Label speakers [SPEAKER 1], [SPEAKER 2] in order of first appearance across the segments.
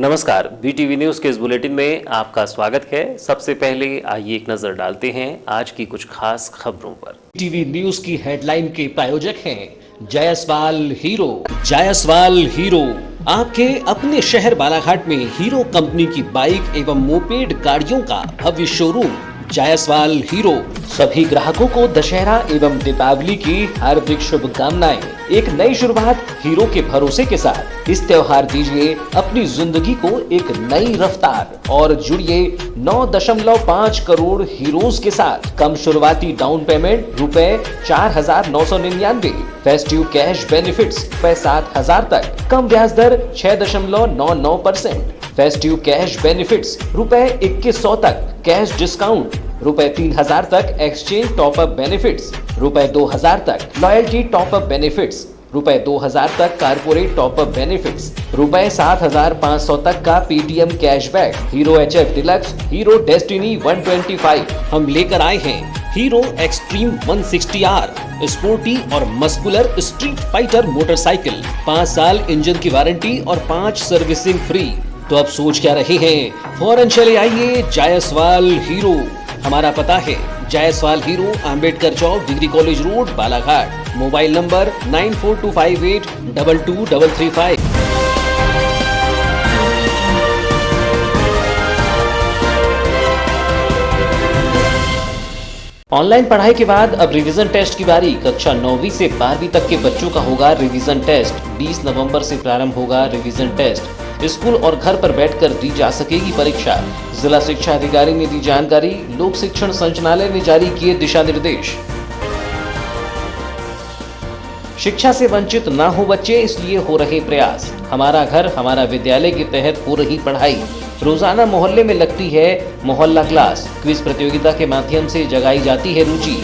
[SPEAKER 1] नमस्कार, BTV news के इस बुलेटिन में आपका स्वागत है। सबसे पहले आइए एक नजर डालते हैं आज की कुछ खास खबरों पर।
[SPEAKER 2] BTV न्यूज की हेडलाइन के प्रायोजक हैं जायसवाल हीरो। जायसवाल हीरो आपके अपने शहर बालाघाट में हीरो कंपनी की बाइक एवं मोपेड गाड़ियों का भव्य शोरूम जायसवाल हीरो। सभी ग्राहकों को दशहरा एवं दीपावली की हार्दिक शुभकामनाएं। एक नई शुरुआत हीरो के भरोसे के साथ इस त्योहार दीजिए अपनी जिंदगी को एक नई रफ्तार और जुड़िए 9.5 करोड़ हीरोज के साथ। कम शुरुआती डाउन पेमेंट रुपए 4,999, फेस्टिव कैश बेनिफिट्स रुपए 7,000 तक, कम ब्याज दर 6.99%, फेस्टिव कैश बेनिफिट्स रुपए 2100 तक, कैश डिस्काउंट रुपए 3,000 तक, एक्सचेंज टॉपअप बेनिफिट्स रुपए 2,000 तक, लॉयल्टी टॉपअप बेनिफिट्स रुपए 2,000 तक, कारपोरेट टॉपअप बेनिफिट्स रुपए 7,500 तक का Paytm cashback. Hero HF deluxe, hero destiny 125 हम लेकर आए हैं हीरो एक्सट्रीम 160R, स्पोर्टी और मस्कुलर स्ट्रीट फाइटर मोटरसाइकिल। 5 साल इंजन की वारंटी और 5 सर्विसिंग फ्री। तो अब सोच क्या रहे हैं, फौरन चले आइए जायसवाल हीरो। हमारा पता है Jaiswal Hero, Ambedkar Chowk, degree college road, Balaghat. Mobile number 9425822335। Online पढ़ाई के बाद अब रिवीजन टेस्ट की बारी। कक्षा 9वीं से 12वीं तक के बच्चों का होगा रिवीजन टेस्ट। 20 नवंबर से प्रारंभ होगा रिवीजन टेस्ट। स्कूल और घर पर बैठकर दी जा सकेगी परीक्षा। जिला शिक्षा अधिकारी ने दी जानकारी। लोक शिक्षण संचालय ने जारी किए दिशा निर्देश। शिक्षा से वंचित ना हो बच्चे, इसलिए हो रहे प्रयास। हमारा घर हमारा विद्यालय के तहत हो रही पढ़ाई। रोजाना मोहल्ले में लगती है मोहल्ला क्लास। क्विज प्रतियोगिता के माध्यम से जगाई जाती है रुचि।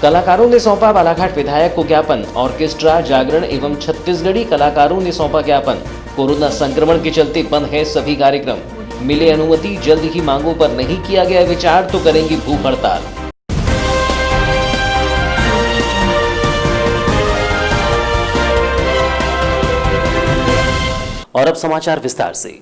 [SPEAKER 2] कलाकारों ने सौंपा बालाघाट विधायक को ज्ञापन। ऑर्केस्ट्रा, जागरण एवं छत्तीसगढ़ी कलाकारों ने सौंपा ज्ञापन। कोरोना संक्रमण के चलते बंद है सभी कार्यक्रम। मिले अनुमति, जल्द ही मांगों पर नहीं किया गया विचार तो करेंगे भूख हड़ताल।
[SPEAKER 1] और अब समाचार विस्तार से।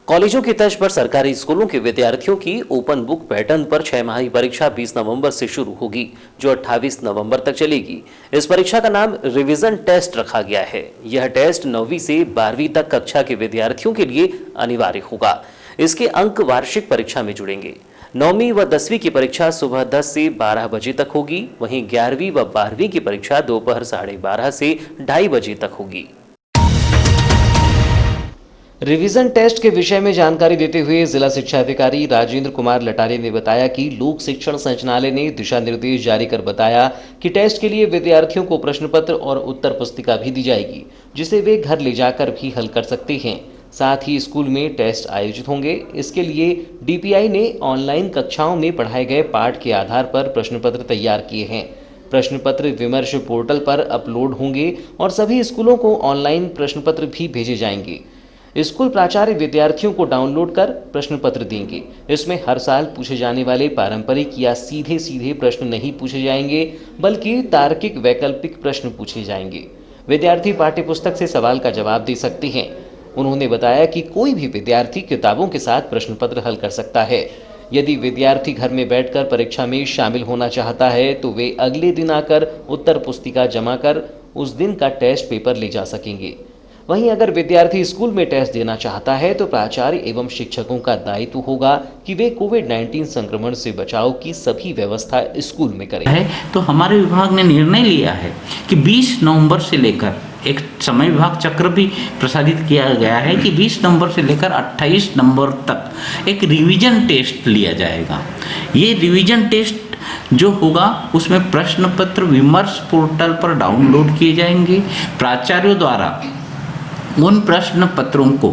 [SPEAKER 1] कॉलेजों की तर्ज पर सरकारी स्कूलों के विद्यार्थियों की ओपन बुक पैटर्न पर 6 माही परीक्षा 20 नवंबर से शुरू होगी, जो 28 नवंबर तक चलेगी। इस परीक्षा का नाम रिवीजन टेस्ट रखा गया है। यह टेस्ट 9वीं से 12वीं तक कक्षा के विद्यार्थियों के लिए अनिवार्य होगा। इसके अंक वार्षिक परीक्षा में जुड़ेंगे। 9वीं व 10वीं की परीक्षा सुबह 10 से 12 बजे तक होगी। वहीं 11वीं व 12वीं की परीक्षा दोपहर 12:30 से 2:30 बजे तक होगी।
[SPEAKER 2] रिवीजन टेस्ट के विषय में जानकारी देते हुए जिला शिक्षा अधिकारी राजेंद्र कुमार लटारे ने बताया कि लोक शिक्षण संचालय ने दिशा निर्देश जारी कर बताया कि टेस्ट के लिए विद्यार्थियों को प्रश्न पत्र और उत्तर पुस्तिका भी दी जाएगी, जिसे वे घर ले जाकर भी हल कर सकते हैं। साथ ही स्कूल में टेस्ट आयोजित होंगे। इसके लिए DPI ने ऑनलाइन कक्षाओं में पढ़ाए गए पाठ के आधार पर प्रश्न पत्र तैयार किए हैं। प्रश्न पत्र विमर्श पोर्टल पर अपलोड होंगे और सभी स्कूलों को ऑनलाइन प्रश्न पत्र भी भेजे जाएंगे। स्कूल प्राचार्य विद्यार्थियों को डाउनलोड कर प्रश्न पत्र देंगे। इसमें हर साल पूछे जाने वाले पारंपरिक या सीधे सीधे प्रश्न नहीं पूछे जाएंगे, बल्कि तार्किक वैकल्पिक प्रश्न पूछे जाएंगे। विद्यार्थी पाठ्य पुस्तक से सवाल का जवाब दे सकते हैं। उन्होंने बताया कि कोई भी विद्यार्थी किताबों के साथ प्रश्न पत्र हल कर सकता है। यदि विद्यार्थी घर में बैठकर परीक्षा में शामिल होना चाहता है तो वे अगले दिन आकर उत्तर पुस्तिका जमा कर उस दिन का टेस्ट पेपर ले जा सकेंगे। वहीं अगर विद्यार्थी स्कूल में टेस्ट देना चाहता है तो प्राचार्य एवं शिक्षकों का दायित्व होगा कि वे कोविड-19 संक्रमण से बचाव की सभी व्यवस्था स्कूल में करें।
[SPEAKER 3] तो हमारे विभाग ने निर्णय लिया है कि 20 नवंबर से लेकर एक समय विभाग चक्र भी प्रसारित किया गया है कि 20 नवंबर से लेकर 28 नवंबर तक एक रिवीजन टेस्ट लिया जाएगा। ये रिवीजन टेस्ट जो होगा उसमें प्रश्न पत्र विमर्श पोर्टल पर डाउनलोड किए जाएंगे। प्राचार्यों द्वारा उन प्रश्न पत्रों को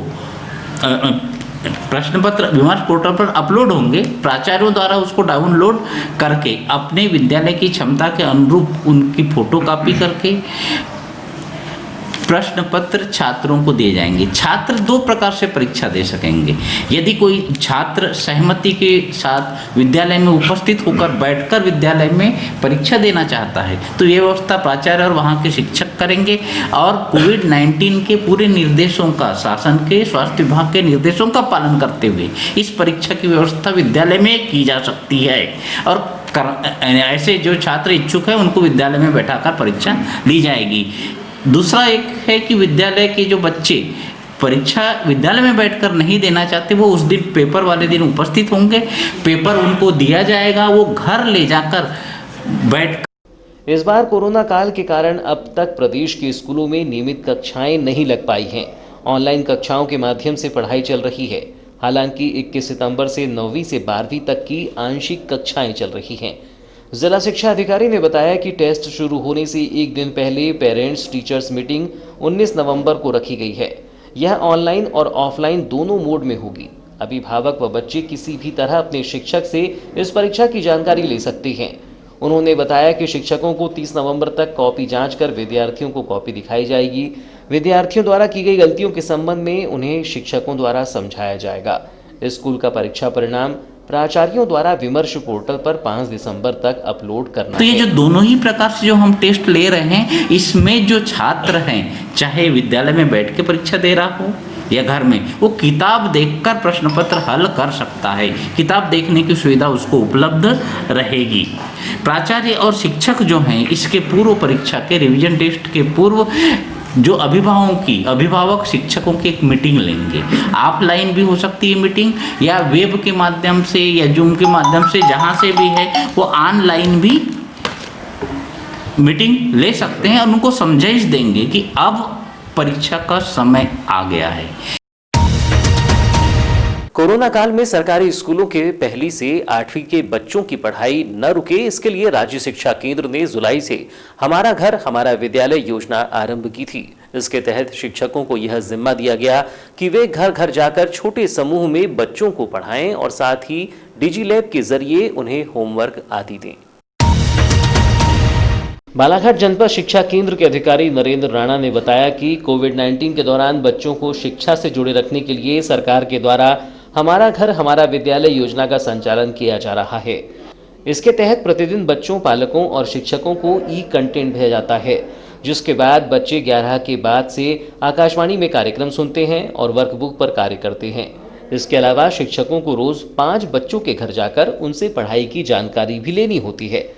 [SPEAKER 3] प्रश्न पत्र विमर्श पोर्टल पर अपलोड होंगे। प्राचार्यों द्वारा उसको डाउनलोड करके अपने विद्यालय की क्षमता के अनुरूप उनकी फोटोकॉपी करके प्रश्न पत्र छात्रों को दिए जाएंगे। छात्र दो प्रकार से परीक्षा दे सकेंगे। यदि कोई छात्र सहमति के साथ विद्यालय में उपस्थित होकर बैठकर विद्यालय में परीक्षा देना चाहता है तो ये व्यवस्था प्राचार्य और वहाँ के शिक्षक करेंगे और कोविड-19 के पूरे निर्देशों का, शासन के स्वास्थ्य विभाग के निर्देशों का पालन करते हुए इस परीक्षा की व्यवस्था विद्यालय में की जा सकती है। और ऐसे जो छात्र इच्छुक है उनको विद्यालय में बैठाकर परीक्षा ली जाएगी। दूसरा एक है कि विद्यालय के जो बच्चे परीक्षा विद्यालय में बैठकर नहीं देना चाहते वो उस दिन पेपर वाले दिन उपस्थित होंगे, पेपर उनको दिया जाएगा, वो घर ले जाकर बैठ।
[SPEAKER 1] इस बार कोरोना काल के कारण अब तक प्रदेश के स्कूलों में नियमित कक्षाएं नहीं लग पाई हैं। ऑनलाइन कक्षाओं के माध्यम से पढ़ाई चल रही है। हालांकि 21 सितंबर से 9वीं से 12वीं तक की आंशिक कक्षाएं चल रही हैं। जिला शिक्षा अधिकारी ने बताया कि टेस्ट शुरू होने से एक दिन पहले पेरेंट्स टीचर्स मीटिंग 19 नवंबर को रखी गई है। यह ऑनलाइन और ऑफलाइन दोनों मोड में होगी। अभिभावक व बच्चे किसी भी तरह अपने शिक्षक से इस परीक्षा की जानकारी ले सकते हैं। उन्होंने बताया कि शिक्षकों को 30 नवंबर तक कॉपी जांच कर विद्यार्थियों को कॉपी दिखाई जाएगी। विद्यार्थियों द्वारा की गई गलतियों के संबंध में उन्हें शिक्षकों द्वारा समझाया जाएगा। स्कूल का परीक्षा परिणाम प्राचार्यों द्वारा विमर्श पोर्टल पर 5 दिसंबर तक अपलोड करना।
[SPEAKER 3] तो ये जो दोनों ही प्रकार से जो हम टेस्ट ले रहे हैं, इसमें जो छात्र हैं, चाहे विद्यालय में बैठ के परीक्षा दे रहा हो या घर में, वो किताब देखकर प्रश्न पत्र हल कर सकता है। किताब देखने की सुविधा उसको उपलब्ध रहेगी। प्राचार्य और शिक्षक जो हैं, इसके पूर्व परीक्षा के रिवीजन टेस्ट के पूर्व जो अभिभावक शिक्षकों की एक मीटिंग लेंगे। ऑफलाइन भी हो सकती है मीटिंग, या वेब के माध्यम से या जूम के माध्यम से, जहाँ से भी है वो ऑनलाइन भी मीटिंग ले सकते हैं और उनको समझाइश देंगे कि अब परीक्षा का समय आ गया है।
[SPEAKER 1] कोरोना काल में सरकारी स्कूलों के 1ली से 8वीं के बच्चों की पढ़ाई न रुके, इसके लिए राज्य शिक्षा केंद्र ने जुलाई से हमारा घर हमारा विद्यालय योजना आरंभ की थी। इसके तहत शिक्षकों को यह जिम्मा दिया गया कि वे घर घर जाकर छोटे समूह में बच्चों को पढ़ाएं और साथ ही डिजी लैब के जरिए उन्हें होमवर्क आदि दें। बालाघाट जनपद शिक्षा केंद्र के अधिकारी नरेंद्र राणा ने बताया कि कोविड-19 के दौरान बच्चों को शिक्षा से जुड़े रखने के लिए सरकार के द्वारा हमारा घर हमारा विद्यालय योजना का संचालन किया जा रहा है। इसके तहत प्रतिदिन बच्चों, पालकों और शिक्षकों को कंटेंट भेजा जाता है, जिसके बाद बच्चे 11 के बाद से आकाशवाणी में कार्यक्रम सुनते हैं और वर्कबुक पर कार्य करते हैं। इसके अलावा शिक्षकों को रोज 5 बच्चों के घर जाकर उनसे पढ़ाई की जानकारी भी लेनी होती है।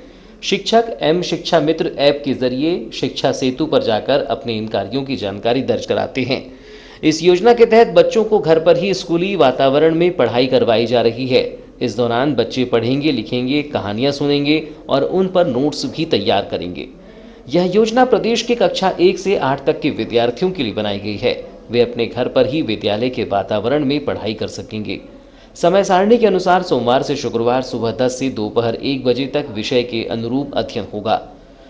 [SPEAKER 1] शिक्षक एम शिक्षा मित्र ऐप के जरिए शिक्षा सेतु पर जाकर अपने इन कार्यों की जानकारी दर्ज कराते हैं। इस योजना के तहत बच्चों को घर पर ही स्कूली वातावरण में पढ़ाई करवाई जा रही है। इस दौरान बच्चे पढ़ेंगे, लिखेंगे, कहानियां सुनेंगे और उन पर नोट्स भी तैयार करेंगे। यह योजना प्रदेश के कक्षा 1 से 8 तक के विद्यार्थियों के लिए बनाई गई है। वे अपने घर पर ही विद्यालय के वातावरण में पढ़ाई कर सकेंगे। समय सारणी के अनुसार सोमवार से शुक्रवार सुबह 10 से दोपहर 1 बजे तक विषय के अनुरूप अध्ययन होगा।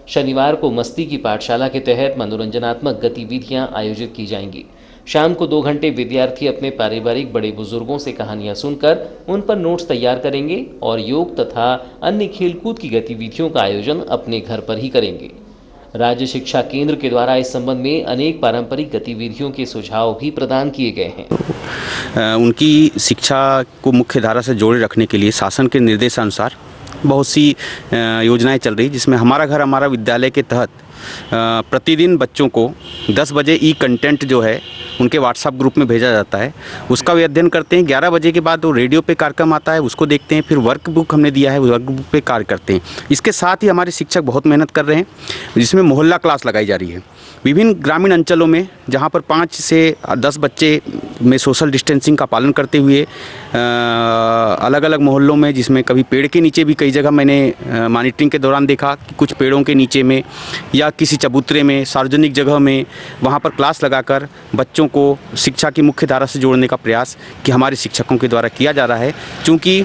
[SPEAKER 1] शनिवार को मस्ती की पाठशाला के तहत मनोरंजनात्मक गतिविधियां आयोजित की जाएंगी। शाम को 2 घंटे विद्यार्थी अपने पारिवारिक बड़े बुजुर्गों से कहानियां सुनकर उन पर नोट्स तैयार करेंगे और योग तथा अन्य खेलकूद की गतिविधियों का आयोजन अपने घर पर ही करेंगे। राज्य शिक्षा केंद्र के द्वारा इस संबंध में अनेक पारंपरिक गतिविधियों के सुझाव भी प्रदान किए गए हैं।
[SPEAKER 4] उनकी शिक्षा को मुख्य धारा से जोड़े रखने के लिए शासन के निर्देशानुसार बहुत सी योजनाएं चल रही, जिसमें हमारा घर हमारा विद्यालय के तहत प्रतिदिन बच्चों को 10 बजे कंटेंट जो है उनके व्हाट्सएप ग्रुप में भेजा जाता है। उसका वे अध्ययन करते हैं। 11 बजे के बाद वो रेडियो पे कार्यक्रम आता है, उसको देखते हैं। फिर वर्क बुक हमने दिया है, वर्क बुक पे कार्य करते हैं। इसके साथ ही हमारे शिक्षक बहुत मेहनत कर रहे हैं, जिसमें मोहल्ला क्लास लगाई जा रही है। विभिन्न ग्रामीण अंचलों में जहाँ पर 5 से 10 बच्चे में सोशल डिस्टेंसिंग का पालन करते हुए अलग अलग मोहल्लों में, जिसमें कभी पेड़ के नीचे भी कई जगह मैंने मॉनिटरिंग के दौरान देखा कि कुछ पेड़ों के नीचे में या किसी चबूतरे में, सार्वजनिक जगह में, वहाँ पर क्लास लगाकर बच्चों को शिक्षा की मुख्य धारा से जोड़ने का प्रयास कि हमारे शिक्षकों के द्वारा किया जा रहा है। चूँकि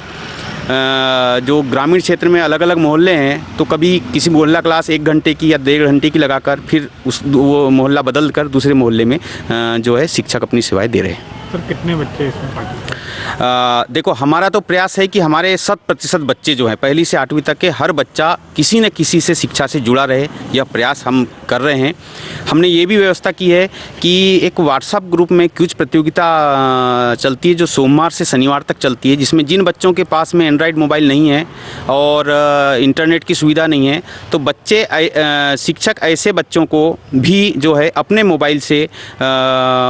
[SPEAKER 4] जो ग्रामीण क्षेत्र में अलग अलग मोहल्ले हैं, तो कभी किसी मोहल्ला क्लास 1 घंटे की या 1.5 घंटे की लगाकर फिर वो मोहल्ला बदल कर दूसरे मोहल्ले में जो है शिक्षक अपनी सेवाएं दे रहे हैं।
[SPEAKER 5] सर, कितने बच्चे इसमें पार्टिसिपेट?
[SPEAKER 4] देखो, हमारा तो प्रयास है कि हमारे 100% बच्चे जो हैं पहली से 8वीं तक के, हर बच्चा किसी न किसी से शिक्षा से जुड़ा रहे, यह प्रयास हम कर रहे हैं। हमने ये भी व्यवस्था की है कि एक व्हाट्सएप ग्रुप में क्विज प्रतियोगिता चलती है जो सोमवार से शनिवार तक चलती है, जिसमें जिन बच्चों के पास में एंड्रॉयड मोबाइल नहीं है और इंटरनेट की सुविधा नहीं है, तो बच्चे शिक्षक ऐसे बच्चों को भी जो है अपने मोबाइल से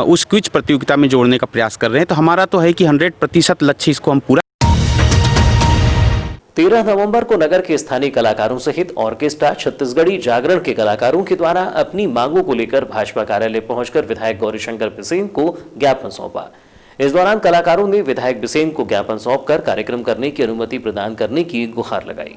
[SPEAKER 4] उस क्विज प्रतियोगिता में जोड़ने का प्रयास कर रहे हैं। तो हमारा तो है कि 100% लक्ष्य इसको हम पूरा।
[SPEAKER 1] 13 नवंबर को नगर के स्थानीय कलाकारों सहित ऑर्केस्ट्रा छत्तीसगढ़ी जागरण के कलाकारों के द्वारा अपनी मांगों को लेकर भाजपा कार्यालय पहुंचकर विधायक गौरीशंकर बिसेन को ज्ञापन सौंपा। इस दौरान कलाकारों ने विधायक बिसेन को ज्ञापन सौंपकर कार्यक्रम करने की अनुमति प्रदान करने की गुहार लगाई।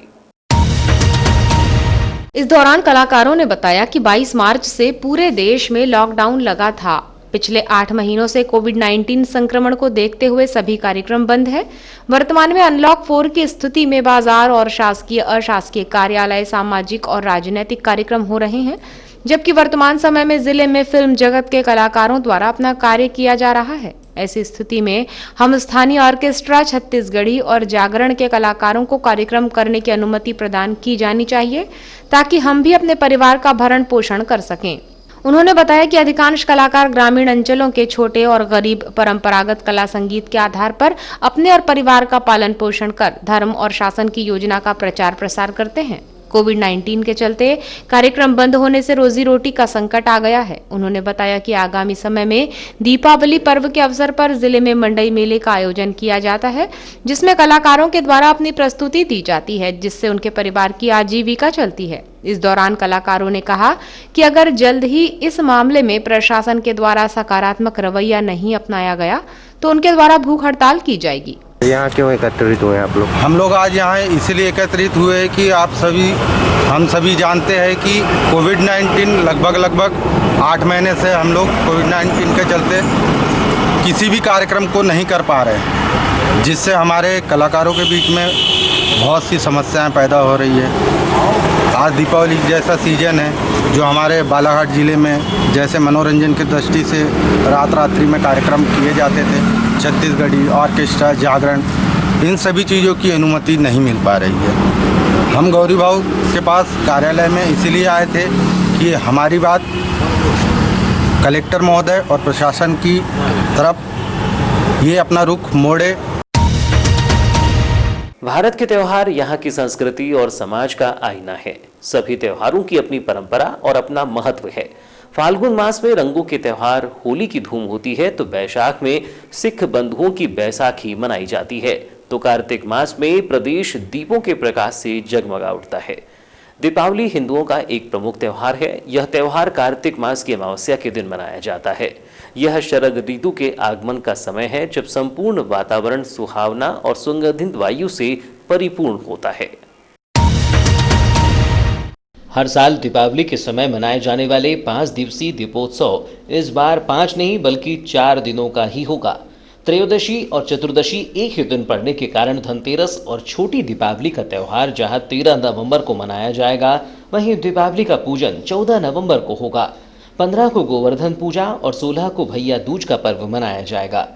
[SPEAKER 5] इस दौरान कलाकारों ने बताया कि 22 मार्च से पूरे देश में लॉकडाउन लगा था। पिछले 8 महीनों से कोविड-19 संक्रमण को देखते हुए सभी कार्यक्रम बंद है। वर्तमान में अनलॉक 4 की स्थिति में बाजार और शासकीय अशासकीय कार्यालय, सामाजिक और राजनीतिक कार्यक्रम हो रहे हैं, जबकि वर्तमान समय में जिले में फिल्म जगत के कलाकारों द्वारा अपना कार्य किया जा रहा है। ऐसी स्थिति में हम स्थानीय ऑर्केस्ट्रा, छत्तीसगढ़ी और जागरण के कलाकारों को कार्यक्रम करने की अनुमति प्रदान की जानी चाहिए, ताकि हम भी अपने परिवार का भरण पोषण कर सकें। उन्होंने बताया कि अधिकांश कलाकार ग्रामीण अंचलों के छोटे और गरीब परंपरागत कला संगीत के आधार पर अपने और परिवार का पालन पोषण कर धर्म और शासन की योजना का प्रचार प्रसार करते हैं। कोविड-19 के चलते कार्यक्रम बंद होने से रोजी रोटी का संकट आ गया है। उन्होंने बताया कि आगामी समय में दीपावली पर्व के अवसर पर जिले में मंडई मेले का आयोजन किया जाता है, जिसमें कलाकारों के द्वारा अपनी प्रस्तुति दी जाती है, जिससे उनके परिवार की आजीविका चलती है। इस दौरान कलाकारों ने कहा कि अगर जल्द ही इस मामले में प्रशासन के द्वारा सकारात्मक रवैया नहीं अपनाया गया तो उनके द्वारा भूख हड़ताल की जाएगी।
[SPEAKER 6] यहाँ क्यों एकत्रित हुए आप लोग?
[SPEAKER 7] हम लोग आज यहाँ इसलिए एकत्रित हुए कि हम सभी जानते हैं कि कोविड-19 लगभग 8 महीने से हम लोग कोविड-19 के चलते किसी भी कार्यक्रम को नहीं कर पा रहे हैं, जिससे हमारे कलाकारों के बीच में बहुत सी समस्याएं पैदा हो रही है। आज दीपावली जैसा सीजन है जो हमारे बालाघाट ज़िले में जैसे मनोरंजन की दृष्टि से रात्रि में कार्यक्रम किए जाते थे, छत्तीसगढ़ी, ऑर्केस्ट्रा, जागरण, इन सभी चीज़ों की अनुमति नहीं मिल पा रही है। हम गौरी भाऊ के पास कार्यालय में इसीलिए आए थे कि हमारी बात कलेक्टर महोदय और प्रशासन की तरफ ये अपना रुख मोड़े।
[SPEAKER 1] भारत के त्योहार यहाँ की संस्कृति और समाज का आईना है। सभी त्योहारों की अपनी परंपरा और अपना महत्व है। फाल्गुन मास में रंगों के त्योहार होली की धूम होती है, तो वैशाख में सिख बंधुओं की बैसाखी मनाई जाती है, तो कार्तिक मास में प्रदेश दीपों के प्रकाश से जगमगा उठता है। दीपावली हिंदुओं का एक प्रमुख त्योहार है। यह त्योहार कार्तिक मास की अमावस्या के दिन मनाया जाता है। यह शरद ऋतु के आगमन का समय है, जब संपूर्ण वातावरण सुहावना और सुगंधित वायु से परिपूर्ण होता है।
[SPEAKER 2] हर साल दीपावली के समय मनाए जाने वाले 5 दिवसीय दीपोत्सव इस बार 5 नहीं बल्कि 4 दिनों का ही होगा। त्रयोदशी और चतुर्दशी एक ही दिन पड़ने के कारण धनतेरस और छोटी दीपावली का त्योहार जहां 13 नवंबर को मनाया जाएगा, वहीं दीपावली का पूजन 14 नवंबर को होगा। 15 को गोवर्धन पूजा और 16 को भैया दूज का पर्व मनाया जाएगा।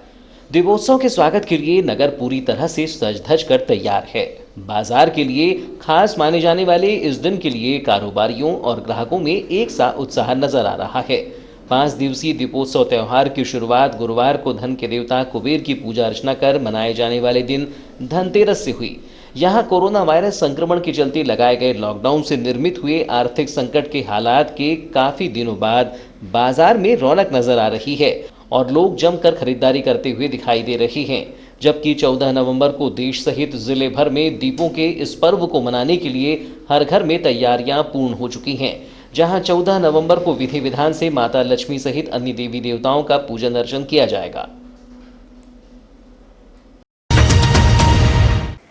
[SPEAKER 2] दीपोत्सव के स्वागत के लिए नगर पूरी तरह से सज धज कर तैयार है। बाजार के लिए खास माने जाने वाले इस दिन के लिए कारोबारियों और ग्राहकों में एक सा उत्साह नजर आ रहा है। 5 दिवसीय दीपोत्सव त्योहार की शुरुआत गुरुवार को धन के देवता कुबेर की पूजा अर्चना कर मनाए जाने वाले दिन धनतेरस से हुई। यहाँ कोरोना वायरस संक्रमण के चलते लगाए गए लॉकडाउन से निर्मित हुए आर्थिक संकट के हालात के काफी दिनों बाद बाजार में रौनक नजर आ रही है और लोग जमकर खरीदारी करते हुए दिखाई दे रहे हैं। जबकि 14 नवंबर को देश सहित जिले भर में दीपों के इस पर्व को मनाने के लिए हर घर में तैयारियां पूर्ण हो चुकी हैं। जहां 14 नवंबर को विधि विधान से माता लक्ष्मी सहित अन्य देवी देवताओं का पूजन अर्चन किया जाएगा।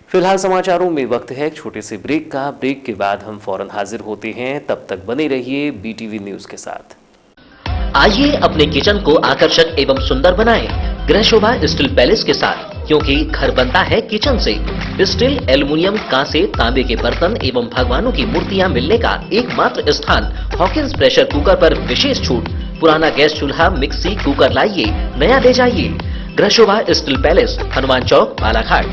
[SPEAKER 1] फिलहाल समाचारों में वक्त है एक छोटे से ब्रेक का। ब्रेक के बाद हम फौरन हाजिर होते हैं। तब तक बने रहिए बीटीवी न्यूज के साथ।
[SPEAKER 8] आइए अपने किचन को आकर्षक एवं सुंदर बनाएं गृह शोभा स्टील पैलेस के साथ, क्योंकि घर बनता है किचन से। स्टील, एल्युमिनियम, कांसे, तांबे के बर्तन एवं भगवानों की मूर्तियां मिलने का एकमात्र स्थान हॉकिंस प्रेशर कुकर पर विशेष छूट। पुराना गैस चूल्हा, मिक्सी, कुकर लाइए, नया ले जाइए। ग्रशोभा steel palace, Hanuman Chowk, Balaghat.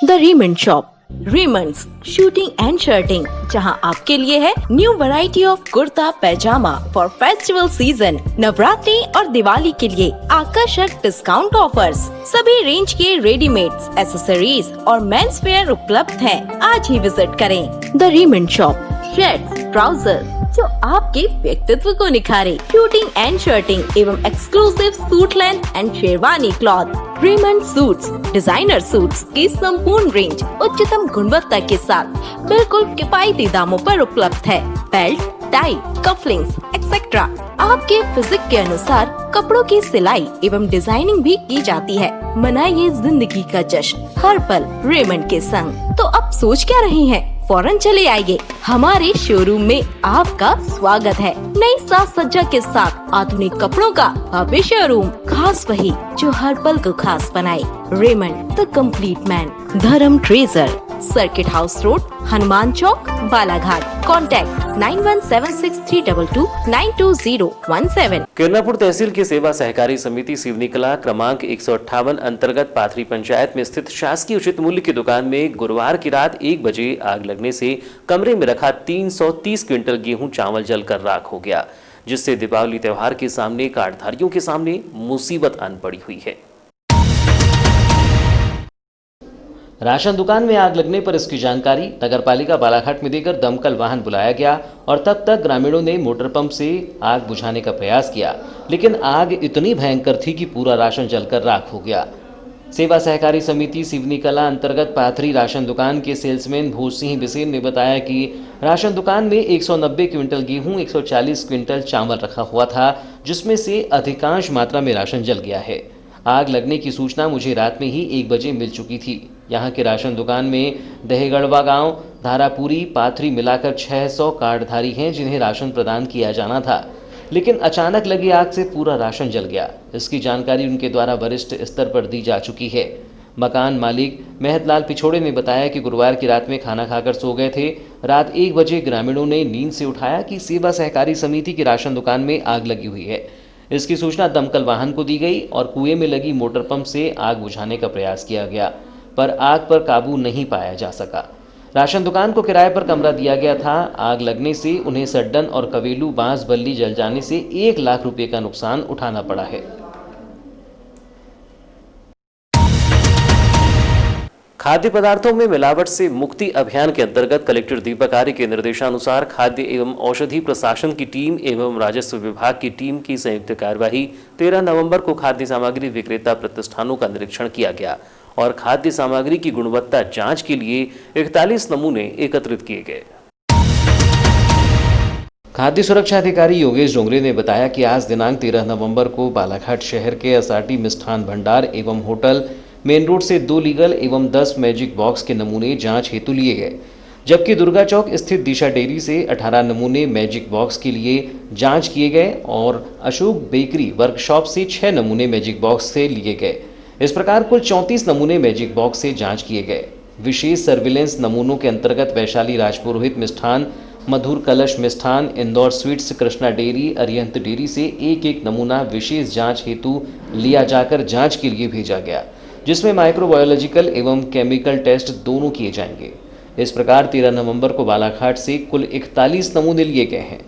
[SPEAKER 9] The Raymond shop, Raymond's suiting and shirting, जहां आपके लिए है new variety of kurta pyjama for festival season. Navratri और दिवाली के लिए आकर्षक डिस्काउंट ऑफर्स, सभी रेंज के रेडीमेड्स, एक्सेसरीज और मेंस वेयर उपलब्ध हैं। आज ही विजिट करें the Raymond shop. Shirts, trouser जो आपके व्यक्तित्व को निखारे, शूटिंग एंड शर्टिंग एवं exclusive suit length and sherwani cloth. Raymond suits, designer suits की संपूर्ण रेंज उच्चतम गुणवत्ता के साथ बिल्कुल किफायती दामों पर उपलब्ध है। बेल्ट, टाई, कफलिंग्स एक्सेट्रा आपके फिजिक के अनुसार कपड़ों की सिलाई एवं डिजाइनिंग भी की जाती है। मनाइए जिंदगी का जश्न हर पल रेमंड के संग। तो अब सोच क्या रही हैं? फौरन चले आइए, हमारे शोरूम में आपका स्वागत है। नई साज सज्जा के साथ आधुनिक कपड़ों का भव्य शोरूम, खास वही जो हर पल को खास बनाए। Raymond the complete man, Dharm treasure, circuit house road, Hanuman Chowk, Balaghat. Contact 917632292017।
[SPEAKER 1] Kirnapur तहसील की सेवा सहकारी समिति सिवनी कला क्रमांक 158 अंतर्गत पाथरी पंचायत में स्थित शासकीय उचित मूल्य की दुकान में गुरुवार की रात 1 बजे आग लगने से कमरे में रखा 330 क्विंटल गेहूं चावल जलकर राख हो गया, जिससे दीपावली त्योहार के सामने कार्डधारियों के सामने मुसीबत आन पड़ी हुई है। राशन दुकान में आग लगने पर इसकी जानकारी नगरपालिका बालाघाट में देकर दमकल वाहन बुलाया गया और तब तक ग्रामीणों ने मोटर पंप से आग बुझाने का प्रयास किया, लेकिन आग इतनी भयंकर थी कि पूरा राशन जलकर राख हो गया। सेवा सहकारी समिति सिवनी कला अंतर्गत पाथरी राशन दुकान के सेल्समैन भोज सिंह बिसेन ने बताया कि राशन दुकान में 190 क्विंटल गेहूं, 140 क्विंटल चावल रखा हुआ था, जिसमें से अधिकांश मात्रा में राशन जल गया है। आग लगने की सूचना मुझे रात में ही 1 बजे मिल चुकी थी। यहाँ के राशन दुकान में दहेगढ़वा गांव, धारापुरी, पाथरी मिलाकर 600 कार्डधारी हैं जिन्हें राशन प्रदान किया जाना था, लेकिन अचानक लगी आग से पूरा राशन जल गया। इसकी जानकारी उनके द्वारा वरिष्ठ स्तर पर दी जा चुकी है। मकान मालिक मेहतलाल पिछोड़े ने बताया कि गुरुवार की रात में खाना खाकर सो गए थे। रात 1 बजे ग्रामीणों ने नींद से उठाया कि सेवा सहकारी समिति की राशन दुकान में आग लगी हुई है। इसकी सूचना दमकल वाहन को दी गई और कुएं में लगी मोटर पंप से आग बुझाने का प्रयास किया गया, पर आग पर काबू नहीं पाया जा सका। राशन दुकान को किराए पर कमरा दिया गया था। आग लगने से उन्हें सड्डन और कवेलू बांस बल्ली जल जाने से 1 लाख रुपए का नुकसान उठाना पड़ा है। खाद्य पदार्थों में मिलावट से मुक्ति अभियान के अंतर्गत कलेक्टर दीपक आर्य के निर्देशानुसार खाद्य एवं औषधि प्रशासन की टीम एवं राजस्व विभाग की टीम की संयुक्त कार्यवाही 13 नवंबर को खाद्य सामग्री विक्रेता प्रतिष्ठानों का निरीक्षण किया गया और खाद्य सामग्री की गुणवत्ता जांच के लिए 41 नमूने एकत्रित किए गए। खाद्य सुरक्षा अधिकारी योगेश डोंगरे ने बताया कि आज दिनांक 13 नवंबर को बालाघाट शहर के एसआरटी मिष्ठान भंडार एवं होटल मेन रोड से 2 लीगल एवं 10 मैजिक बॉक्स के नमूने जांच हेतु लिए गए, जबकि दुर्गा चौक स्थित दिशा डेयरी से 18 नमूने मैजिक बॉक्स के लिए जांच किए गए और अशोक बेकरी वर्कशॉप से 6 नमूने मैजिक बॉक्स से लिए गए। इस प्रकार कुल 34 नमूने मैजिक बॉक्स से जांच किए गए। विशेष सर्विलेंस नमूनों के अंतर्गत वैशाली राजपुरोहित मिष्ठान, मधुर कलश मिष्ठान, Indore sweets, Krishna dairy, Arihant dairy से एक नमूना विशेष जांच हेतु लिया जाकर जांच के लिए भेजा गया, जिसमें माइक्रोबायोलॉजिकल एवं केमिकल टेस्ट दोनों किए जाएंगे। इस प्रकार 13 नवंबर को बालाघाट से कुल 41 नमूने लिए गए हैं।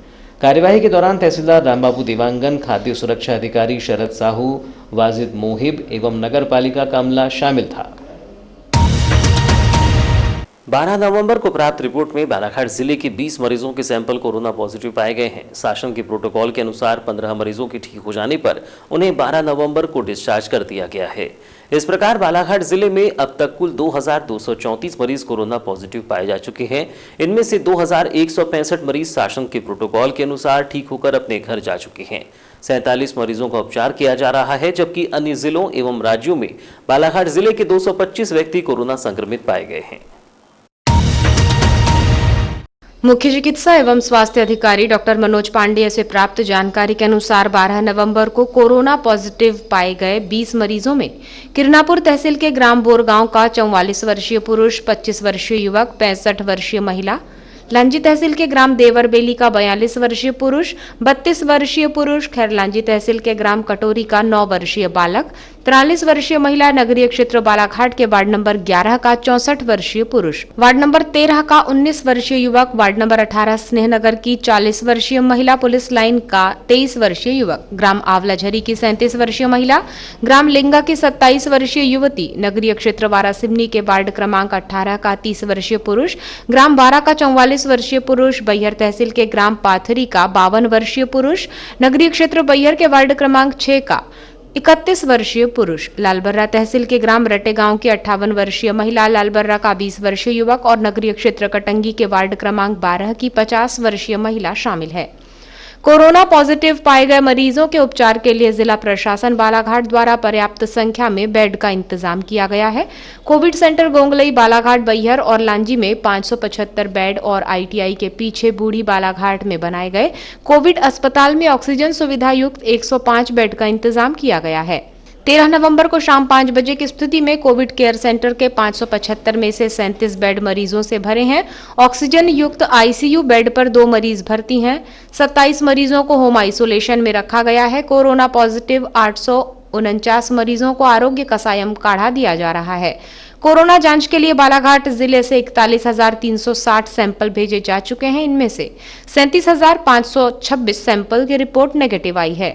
[SPEAKER 1] कार्यवाही के दौरान तहसीलदार रामबाबू देवांगन, खाद्य सुरक्षा अधिकारी शरद साहू, वाजिद मोहिब एवं नगर पालिका का अमला शामिल था। 12 नवंबर को प्राप्त रिपोर्ट में बालाघाट जिले के 20 मरीजों के सैंपल कोरोना पॉजिटिव पाए गए हैं। शासन के प्रोटोकॉल के अनुसार 15 मरीजों के ठीक हो जाने पर उन्हें 12 नवंबर को डिस्चार्ज कर दिया गया है। इस प्रकार बालाघाट जिले में अब तक कुल 2234 मरीज कोरोना पॉजिटिव पाए जा चुके हैं। इनमें से 2165 मरीज शासन के प्रोटोकॉल के अनुसार ठीक होकर अपने घर जा चुके हैं। 47 मरीजों का उपचार किया जा रहा है, जबकि अन्य जिलों एवं राज्यों में बालाघाट जिले के 225 व्यक्ति कोरोना संक्रमित पाए गए हैं।
[SPEAKER 5] मुख्य चिकित्सा एवं स्वास्थ्य अधिकारी डॉक्टर मनोज पांडेय से प्राप्त जानकारी के अनुसार 12 नवंबर को कोरोना पॉजिटिव पाए गए 20 मरीजों में किरनापुर तहसील के ग्राम बोरगांव का 44 वर्षीय पुरुष, 25 वर्षीय युवक, 65 वर्षीय महिला, लांजी तहसील के ग्राम देवरबेली का 42 वर्षीय पुरुष, 32 वर्षीय पुरुष, खैरलांजी तहसील के ग्राम कटोरी का 9 वर्षीय बालक, 43 वर्षीय महिला, नगरीय क्षेत्र बालाघाट के वार्ड नंबर 11 का 64 वर्षीय पुरुष, वार्ड नंबर 13 का 19 वर्षीय युवक, वार्ड नंबर 18 स्नेहनगर की 40 वर्षीय महिला, पुलिस लाइन का 23 वर्षीय युवक, ग्राम आवलाझरी की 37 वर्षीय महिला, ग्राम लिंगा की 27 वर्षीय युवती, नगरीय क्षेत्र वारासिमनी के वार्ड क्रमांक 18 का 30 वर्षीय पुरुष, ग्राम 12 का 44 वर्षीय पुरुष, बैहर तहसील के ग्राम पाथरी का 52 वर्षीय पुरुष, नगरीय क्षेत्र बैहर के वार्ड क्रमांक 6 का 31 वर्षीय पुरुष, लालबर्रा तहसील के ग्राम रटे गांव की 58 वर्षीय महिला, लालबर्रा का 20 वर्षीय युवक और नगरीय क्षेत्र कटंगी के वार्ड क्रमांक 12 की 50 वर्षीय महिला शामिल है। कोरोना पॉजिटिव पाए गए मरीजों के उपचार के लिए जिला प्रशासन बालाघाट द्वारा पर्याप्त संख्या में बेड का इंतजाम किया गया है। कोविड सेंटर गोंगलई, बालाघाट, बैहर और लांजी में 575 बेड और ITI के पीछे बूढ़ी बालाघाट में बनाए गए कोविड अस्पताल में ऑक्सीजन सुविधा युक्त 105 बेड का इंतजाम किया गया है। 13 नवंबर को शाम 5 बजे की स्थिति में कोविड केयर सेंटर के 575 में से 37 बेड मरीजों से भरे हैं। ऑक्सीजन युक्त ICU बेड पर 2 मरीज भर्ती हैं। 27 मरीजों को होम आइसोलेशन में रखा गया है। कोरोना पॉजिटिव 849 मरीजों को आरोग्य कसायम काढ़ा दिया जा रहा है। कोरोना जांच के लिए बालाघाट जिले से 41,360 सैंपल भेजे जा चुके हैं। इनमें से 37,526 सैंपल की रिपोर्ट नेगेटिव आई है।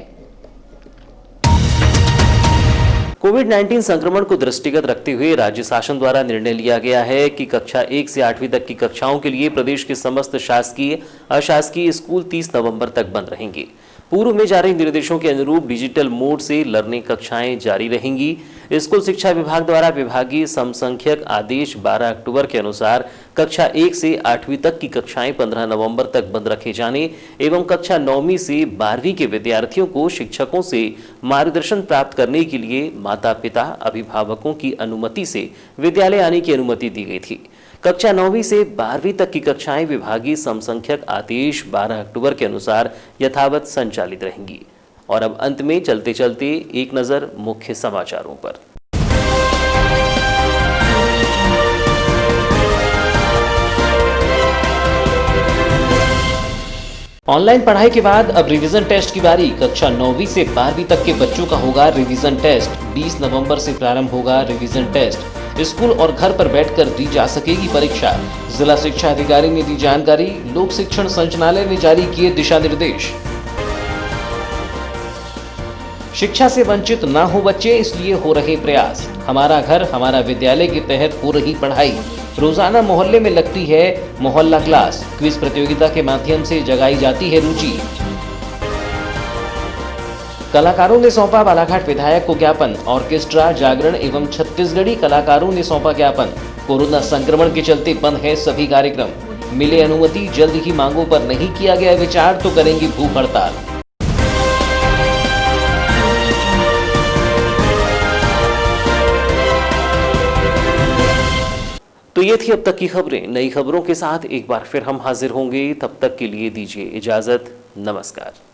[SPEAKER 1] कोविड-19 संक्रमण को दृष्टिगत रखते हुए राज्य शासन द्वारा निर्णय लिया गया है कि कक्षा 1 से 8वीं तक की कक्षाओं के लिए प्रदेश के समस्त शासकीय अशासकीय स्कूल 30 नवंबर तक बंद रहेंगे। पूर्व में जारी निर्देशों के अनुरूप डिजिटल मोड से लर्निंग कक्षाएं जारी रहेंगी। स्कूल शिक्षा विभाग द्वारा विभागीय समसंख्यक आदेश 12 अक्टूबर के अनुसार कक्षा 1 से 8वीं तक की कक्षाएं 15 नवंबर तक बंद रखे जाने एवं कक्षा 9वीं से 12वीं के विद्यार्थियों को शिक्षकों से मार्गदर्शन प्राप्त करने के लिए माता पिता अभिभावकों की अनुमति से विद्यालय आने की अनुमति दी गई थी। कक्षा 9वीं से 12वीं तक की कक्षाएं विभागीय समसंख्यक आदेश 12 अक्टूबर के अनुसार यथावत संचालित रहेंगी। और अब अंत में चलते चलते एक नजर मुख्य समाचारों पर।
[SPEAKER 2] ऑनलाइन पढ़ाई के बाद अब रिवीजन टेस्ट की बारी। कक्षा 9वीं से 12वीं तक के बच्चों का होगा रिवीजन टेस्ट। 20 नवंबर से प्रारंभ होगा रिवीजन टेस्ट। स्कूल और घर पर बैठकर दी जा सकेगी परीक्षा। जिला शिक्षा अधिकारी ने दी जानकारी। लोक शिक्षण संचालनालय ने जारी किए दिशा निर्देश। शिक्षा से वंचित ना हो बच्चे, इसलिए हो रहे प्रयास। हमारा घर हमारा विद्यालय के तहत हो रही पढ़ाई। रोजाना मोहल्ले में लगती है मोहल्ला क्लास। क्विज प्रतियोगिता के माध्यम से जगाई जाती है रुचि। कलाकारों ने सौंपा बालाघाट विधायक को ज्ञापन। ऑर्केस्ट्रा, जागरण एवं छत्तीसगढ़ी कलाकारों ने सौंपा ज्ञापन। कोरोना संक्रमण के चलते बंद है सभी कार्यक्रम। मिले अनुमति, जल्द ही मांगों पर नहीं किया गया विचार तो करेंगे भूख हड़ताल।
[SPEAKER 1] तो ये थी अब तक की खबरें। नई खबरों के साथ एक बार फिर हम हाजिर होंगे। तब तक के लिए दीजिए इजाजत। नमस्कार।